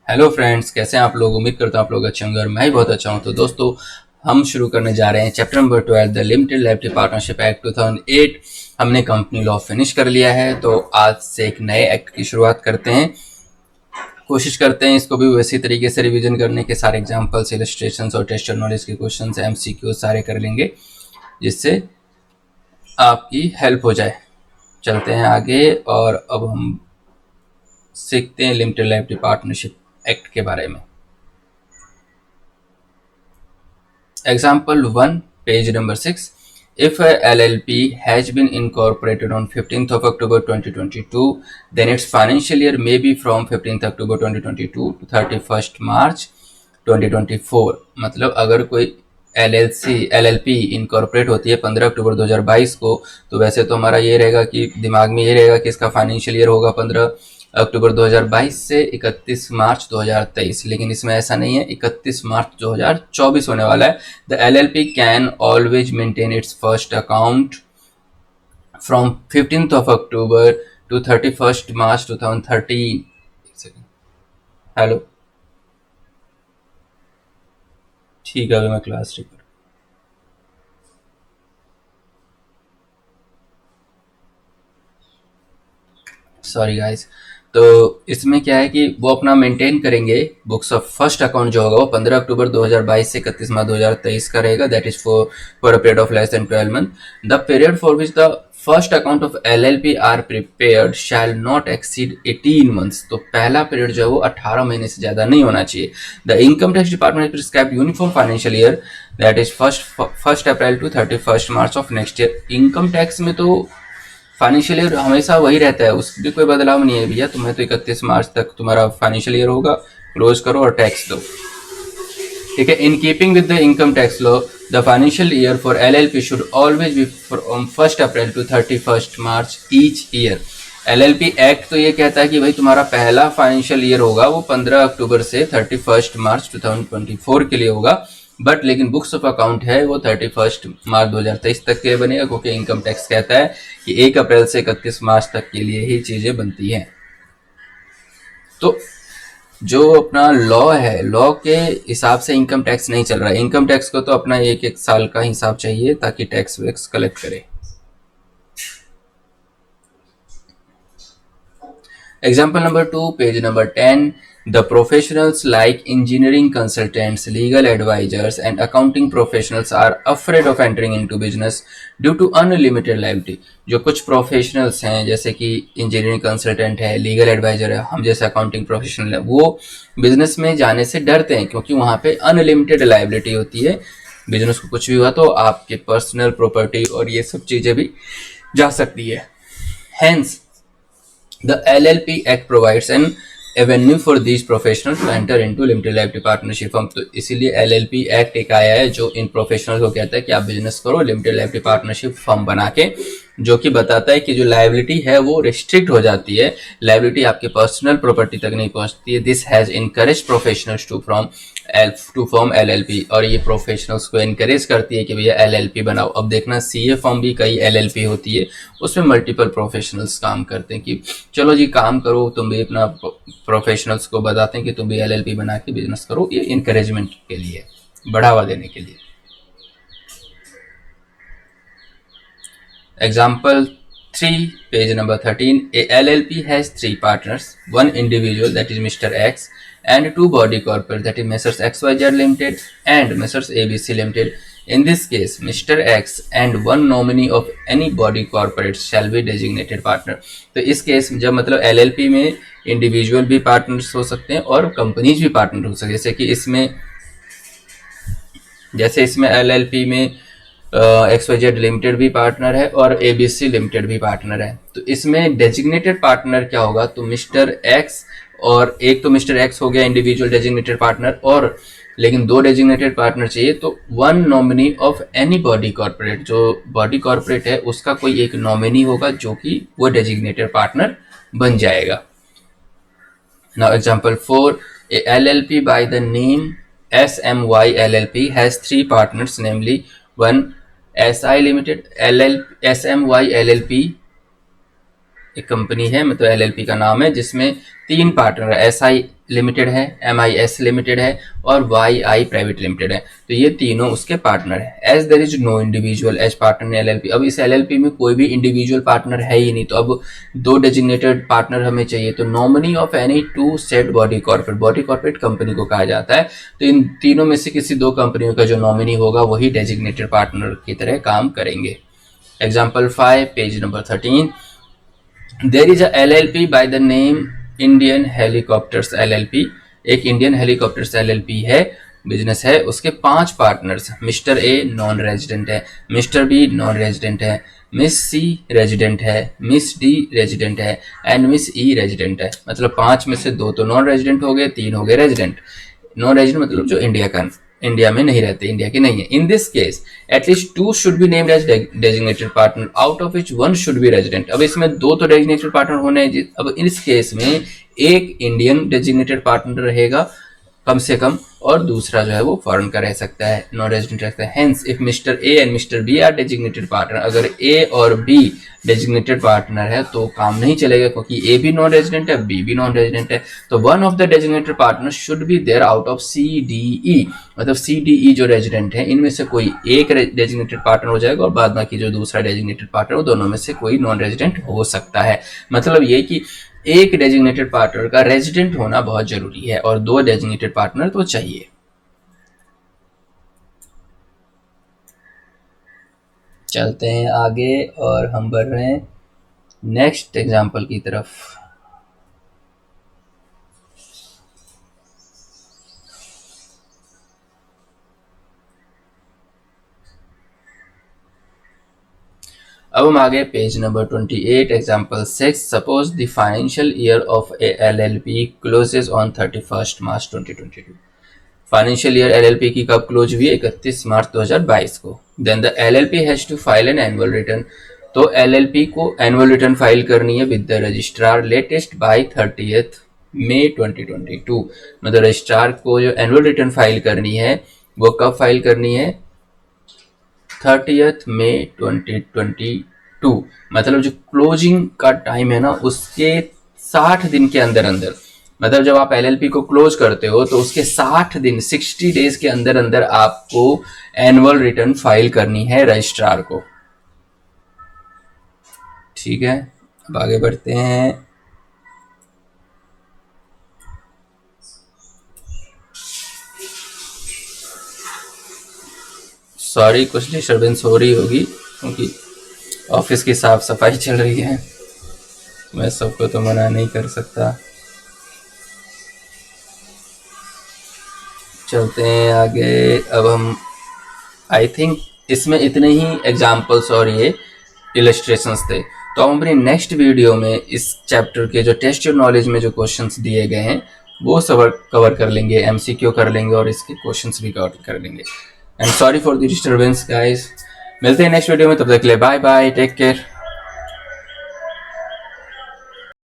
Hello friends, कैसे हैं आप लोग। उम्मीद करता हूँ आप लोग अच्छे होंगे और मैं भी बहुत अच्छा हूँ। तो दोस्तों, हम शुरू करने जा रहे हैं chapter number 12 the limited liability partnership act 2008। हमने कंपनी लॉ फिनिश कर लिया है, तो आज से एक नए एक्ट की शुरुआत करते हैं। कोशिश करते हैं इसको भी वैसी तरीके से रिवीजन करने के, सारे एग्जांपल्स, इलस्ट्रेशंस और टेस्ट नॉलेज के क्वेश्चंस, एमसीक्यू सारे कर लेंगे, जिससे आपकी हेल्प हो जाए। चलते हैं आगे और अब हम सीखते हैं लिमिटेड लाइबिलिटी पार्टनरशिप एक्ट के बारे में। Example 1, page number 6. If a LLP has been incorporated on 15th of October 2022, then its financial year may be from 15th October 2022 to 31st March 2024। मतलब अगर कोई LLP इनकॉर्पोरेट होती है 15 अक्टूबर 2022 को, तो वैसे तो हमारा ये रहेगा कि दिमाग में ये रहेगा कि इसका फाइनेंशियल ईयर होगा 15 अक्टूबर 2022 से 31 मार्च 2023, लेकिन इसमें ऐसा नहीं है। 31 मार्च 2024 होने वाला है। The LLP can always maintain its first account from 15th of October to 31st March 2013। Hello, ठीक है, अभी मैं क्लास रिकॉर्ड। Sorry guys. तो इसमें क्या है कि वो अपना मेंटेन करेंगे। बुक्स ऑफ फर्स्ट अकाउंट जो होगा वो 15 अक्टूबर 2022 से 31 मार्च 2023 का रहेगा। That is for a period of less than 12 month. The period for which the first account of LLP are prepared shall not exceed 18 months. तो पहला पीरियड जो है वो 18 महीने से ज्यादा नहीं होना चाहिए। The income tax department prescribe uniform financial year, that is first April to 31 March of next year. Income tax में तो फाइनेंशियल ईयर हमेशा वही रहता है, उसमें कोई बदलाव नहीं है भैया। तुम्हें तो 31 मार्च तक तुम्हारा फाइनेंशियल ईयर होगा, क्लोज करो और टैक्स दो। ठीक है। In keeping with the income tax law, the financial year for LLP should always be from 1 April to 31 March each year. LLP act तो ये कहता है कि भाई तुम्हारा पहला फाइनेंशियल ईयर होगा वो 15 अक्टूबर से 31 मार्च 2024 के लिए होगा। बट लेकिन बुक्स ऑफ अकाउंट है वो 31 मार्च 2023 तक के लिए बनेगा, क्योंकि इनकम टैक्स कहता है कि 1 अप्रैल से 31 मार्च तक के लिए ही चीजें बनती हैं। तो जो अपना लॉ है, लॉ के हिसाब से इनकम टैक्स नहीं चल रहा है। इनकम टैक्स को तो अपना एक एक साल का हिसाब चाहिए ताकि टैक्स वैक्स कलेक्ट करे। Example number 2, page number 10. The professionals like engineering consultants, legal advisors, and accounting professionals are afraid of entering into business due to unlimited liability। जो कुछ प्रोफेशनल्स हैं, जैसे कि इंजीनियरिंग कंसल्टेंट है, लीगल एडवाइजर है, हम जैसे अकाउंटिंग प्रोफेशनल है, वो बिजनेस में जाने से डरते हैं क्योंकि वहां पे अनलिमिटेड लाइबिलिटी होती है। बिजनेस को कुछ भी हुआ तो आपके पर्सनल प्रॉपर्टी और ये सब चीजें भी जा सकती है। Hence, the LLP Act provides an avenue for these professionals to enter into limited liability partnership firm। तो इसीलिए LLP Act एक आया है जो इन प्रोफेशनल्स को कहता है कि आप बिजनेस करो लिमिटेड लाइबिलिटी पार्टनरशिप फर्म बना के, जो कि बताता है कि जो लाइबिलिटी है वो रिस्ट्रिक्ट हो जाती है, लाइबिलिटी आपके पर्सनल प्रॉपर्टी तक नहीं पहुंचती है। This has encourage professionals to form LLP। और ये प्रोफेशनल्स को इनकरेज करती है कि भैया LLP बनाओ। अब देखना, CA फॉर्म भी कई LLP होती है, उसमें मल्टीपल प्रोफेशनल्स काम करते हैं कि चलो जी काम करो, तुम भी अपना प्रोफेशनल्स को बताते हैं कि तुम भी LLP बना के बिजनेस करो। ये इनकरेजमेंट के लिए, बढ़ावा देने के लिए। Example 3, page number 13. A LLP has 3 partners, one individual, that is Mr. X, and 2 body corporates, that is Messrs. XYZ Limited and Messrs. ABC Limited. In this case, Mr. X and one nominee of any body corporate shall be designated partner। तो इस case जब मतलब LLP में individual भी partners हो सकते हैं और कंपनीज भी पार्टनर हो सकते हैं। जैसे इसमें LLP में XYZ लिमिटेड भी पार्टनर है और ABC लिमिटेड भी पार्टनर है। तो इसमें डेजिग्नेटेड पार्टनर क्या होगा, तो मिस्टर एक्स, और एक तो मिस्टर एक्स हो गया इंडिविजुअल डेजिग्नेटेड पार्टनर, और लेकिन 2 डेजिग्नेटेड पार्टनर चाहिए। तो one nominee of any body corporate, जो बॉडी कॉर्पोरेट है उसका कोई एक नॉमिनी होगा जो कि वो डेजिग्नेटेड पार्टनर बन जाएगा। Now example 4, A LLP by the name SMY LLP has 3 partners, namely 1 SI Limited, SMY LLP एक कंपनी है, मतलब एलएलपी का नाम है, जिसमें 3 पार्टनर है, एसआई लिमिटेड है, एमआईएस लिमिटेड है और वाईआई प्राइवेट लिमिटेड है। तो ये तीनों उसके पार्टनर है। As there is no individual as partner LLP, अब इस एलएलपी में कोई भी इंडिविजुअल पार्टनर है ही नहीं, तो अब 2 डेजिग्नेटेड पार्टनर हमें चाहिए। तो nominee of any 2 set body corporate company को कहा जाता है। तो इन तीनों में से किसी 2 कंपनियों का जो नॉमिनी होगा वही डेजिग्नेटेड पार्टनर की तरह काम करेंगे। Example 5, page number 13। There is a LLP by the name Indian helicopters LLP। एक इंडियन हेलीकॉप्टर्स LLP है, बिजनेस है, उसके 5 partners, mister a non resident है, मिस्टर बी नॉन रेजिडेंट है, मिस सी रेजिडेंट है, मिस डी रेजिडेंट है and miss E resident है। मतलब 5 में से 2 तो नॉन रेजिडेंट हो गए, 3 हो गए रेजिडेंट। नॉन रेजिडेंट मतलब जो इंडिया में नहीं रहते, इंडिया के नहीं है। In this case at least 2 should be named as designated partner out of which 1 should be resident. अब इसमें 2 तो डेजिग्नेटेड पार्टनर होने हैं। अब इस केस में एक इंडियन डेजिग्नेटेड पार्टनर रहेगा कम से कम, और दूसरा जो है वो फॉरेन का रह सकता है, नॉन रेजिडेंट रह सकता है। Hence if mister A and mister B are designated partner, अगर ए और बी डेजिग्नेटेड पार्टनर है तो काम नहीं चलेगा, क्योंकि ए भी नॉन रेजिडेंट है, बी भी नॉन रेजिडेंट है। तो one of the designated partner should be there out of C D E, मतलब सी डी ई जो रेजिडेंट है इनमें से कोई एक डेजिग्नेटेड पार्टनर हो जाएगा और बाद बाकी जो दूसरा डेजिग्नेटेड पार्टनर वो दोनों में से कोई नॉन रेजिडेंट हो सकता है। मतलब ये कि एक डेजिग्नेटेड पार्टनर का रेजिडेंट होना बहुत जरूरी है और 2 डेजिग्नेटेड पार्टनर तो चाहिए। चलते हैं आगे और हम बढ़ रहे हैं नेक्स्ट एग्जाम्पल की तरफ। अब हम आगे page number 28, example 6। Suppose the financial year of a LLP closes on 31 March 2022। Financial year LLP की कब क्लोज हुई? 31 मार्च 2022 को। Then the LLP has to file an annual return. तो LLP को एनुअल रिटर्न फाइल करनी है with the registrar latest by 30 May 2022। मतलब registrar को जो एनुअल रिटर्न फाइल करनी है वो कब फाइल करनी है? 30 मई 2022। मतलब जो क्लोजिंग का टाइम है ना उसके 60 दिन के अंदर अंदर, मतलब जब आप LLP को क्लोज करते हो तो उसके 60 दिन 60 डेज के अंदर अंदर आपको एनुअल रिटर्न फाइल करनी है रजिस्ट्रार को। ठीक है, अब आगे बढ़ते हैं। सॉरी, कुछ डिस्टर्बेंस हो रही होगी क्योंकि ऑफिस की साफ सफाई चल रही है, मैं सबको तो मना नहीं कर सकता। चलते हैं आगे। अब हम आई थिंक इसमें इतने ही एग्जाम्पल्स और ये इलस्ट्रेशंस थे। तो हम अपनी नेक्स्ट वीडियो में इस चैप्टर के जो टेस्ट योर नॉलेज में जो क्वेश्चंस दिए गए हैं वो सब कवर कर लेंगे, MCQ कर लेंगे और इसके क्वेश्चंस भी कवर कर लेंगे। And sorry for the disturbance guys. मिलते हैं नेक्स्ट वीडियो में, तब तक के लिए बाय बाय, टेक केयर।